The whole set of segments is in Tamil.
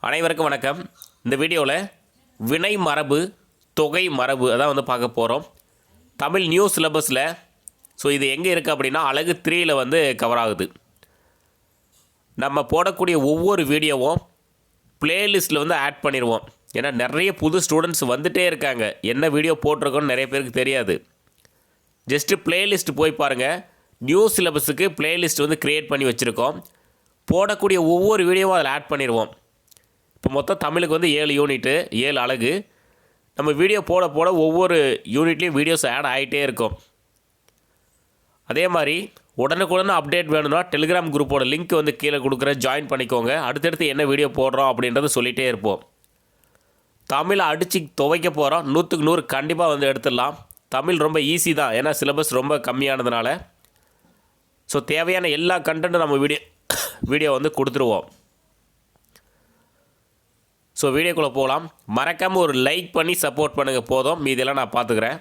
அனைவருக்கும் வணக்கம். இந்த வீடியோவில் வினை மரபு தொகை மரபு அதான் வந்து பார்க்க போகிறோம். தமிழ் நியூ சிலபஸில். ஸோ இது எங்கே இருக்குது அப்படின்னா அழகு 3ல் வந்து கவர் ஆகுது. நம்ம போடக்கூடிய ஒவ்வொரு வீடியோவும் பிளேலிஸ்ட்டில் வந்து ஆட் பண்ணிடுவோம். ஏன்னா நிறைய புது ஸ்டூடெண்ட்ஸ் வந்துகிட்டே இருக்காங்க. என்ன வீடியோ போட்டிருக்கோன்னு நிறைய பேருக்கு தெரியாது. ஜஸ்ட்டு பிளேலிஸ்ட் போய் பாருங்கள். நியூ சிலபஸுக்கு பிளேலிஸ்ட் வந்து க்ரியேட் பண்ணி வச்சுருக்கோம். போடக்கூடிய ஒவ்வொரு வீடியோவும் அதில் ஆட் பண்ணிடுவோம். இப்போ மொத்தம் தமிழுக்கு வந்து 7 யூனிட்டு 7 அழகு. நம்ம வீடியோ போட போட ஒவ்வொரு யூனிட்லேயும் வீடியோஸ் ஆட் ஆகிட்டே இருக்கும். அதே மாதிரி உடனுக்குடனே அப்டேட் வேணும்னா டெலிகிராம் குரூப்போட லிங்க் வந்து கீழே கொடுக்குற ஜாயின் பண்ணிக்கோங்க. அடுத்தடுத்து என்ன வீடியோ போடுறோம் அப்படின்றத சொல்லிகிட்டே இருப்போம். தமிழை அடித்து துவைக்க போகிறோம். 100க்கு 100 கண்டிப்பாக வந்து எடுத்துடலாம். தமிழ் ரொம்ப ஈஸி தான், ஏன்னா சிலபஸ் ரொம்ப கம்மியானதுனால. ஸோ தேவையான எல்லா கண்டென்ட்டும் நம்ம வீடியோ வந்து கொடுத்துருவோம். ஸோ வீடியோக்குள்ளே போகலாம். மறக்காமல் ஒரு லைக் பண்ணி சப்போர்ட் பண்ணுங்கள் போதும். மீதெல்லாம் நான் பார்த்துக்கிறேன்.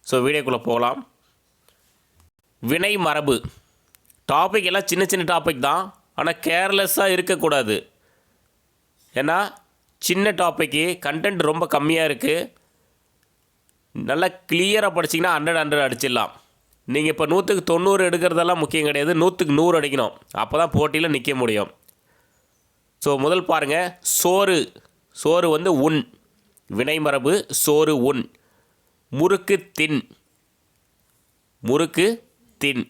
ஸோ வீடியோக்குள்ளே போகலாம். வினை மரபு டாபிக் எல்லாம் சின்ன சின்ன டாபிக் தான், ஆனால் கேர்லெஸ்ஸாக இருக்கக்கூடாது. ஏன்னா சின்ன டாப்பிக்கு கண்டென்ட் ரொம்ப கம்மியாக இருக்குது. நல்லா கிளியராக படிச்சிங்கன்னா 100 அடிச்சிடலாம். நீங்கள் இப்போ 100க்கு 90 எடுக்கிறதெல்லாம் முக்கியம் கிடையாது. 100க்கு 100 அடிக்கணும். அப்போ தான் போட்டியில் நிற்க முடியும். ஸோ முதல் பாருங்கள், சோறு வந்து உண். வினைமரபு சோறு உண். முறுக்கு தின்.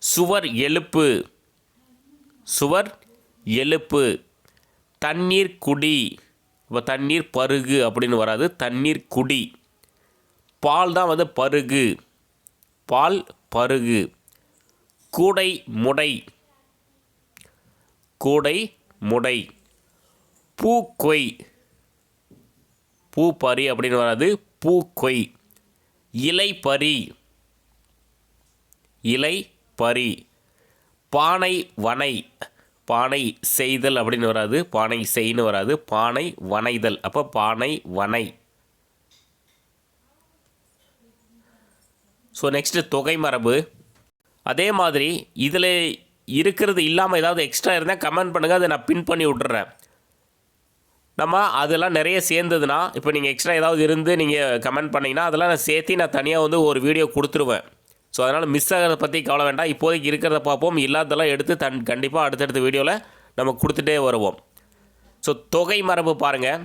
சுவர் எழுப்பு. தண்ணீர் குடி. இப்போ தண்ணீர் பருகு அப்படின்னு வராது, தண்ணீர் குடி. பால் தான் வந்து பருகு, பால் பருகு. கூடை முடை. பூக்கொய், பூ பறி அப்படின்னு வராது, பூக்கொய். இலை பறி. பானை வனை. பானை செய்தல் அப்படின்னு வராது, பானை செய்ன்னு வராது, பானை வனைதல். அப்போ பானை வனை. ஸோ நெக்ஸ்ட்டு தொகை மரபு. அதே மாதிரி இதில் இருக்கிறது இல்லாமல் ஏதாவது எக்ஸ்ட்ரா இருந்தால் கமெண்ட் பண்ணுங்கள், அதை நான் பின் பண்ணி விட்டுறேன். நம்ம அதெல்லாம் நிறைய சேர்ந்ததுன்னா, இப்போ நீங்கள் எக்ஸ்ட்ரா ஏதாவது இருந்து நீங்கள் கமெண்ட் பண்ணிங்கன்னா அதெல்லாம் நான் சேர்த்து நான் தனியாக வந்து ஒரு வீடியோ கொடுத்துருவேன். ஸோ அதனால் மிஸ் ஆகிறத பற்றி கவலை வேண்டாம். இப்போதைக்கு இருக்கிறத பார்ப்போம். இல்லாததெல்லாம் எடுத்து கண்டிப்பாக அடுத்தடுத்த வீடியோவில் நம்ம கொடுத்துட்டே வருவோம். ஸோ தொகை மரபு பாருங்கள்.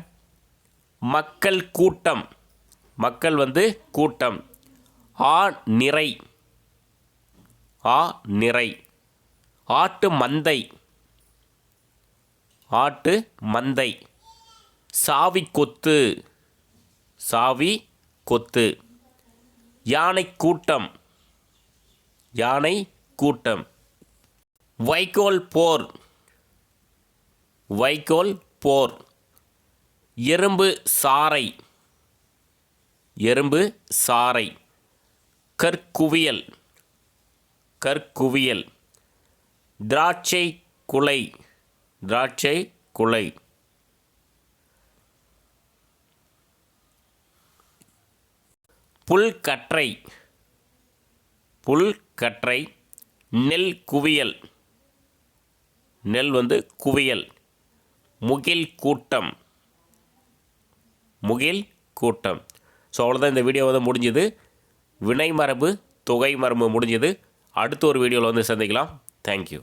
மக்கள் கூட்டம். மக்கள் வந்து கூட்டம். நிறை. ஆட்டு மந்தை. சாவி கொத்து. யானை கூட்டம். வைக்கோல் போர். எறும்பு சாறை. கற்குவியல். திராட்சை குலை. புல்கற்றை. நெல் வந்து குவியல். முகில் கூட்டம். ஸோ அவ்வளோதான், இந்த வீடியோ வந்து முடிஞ்சது. வினை மரபு தொகை மரபு முடிஞ்சது. அடுத்த ஒரு வீடியோவில் வந்து சந்திக்கலாம். தேங்க்யூ.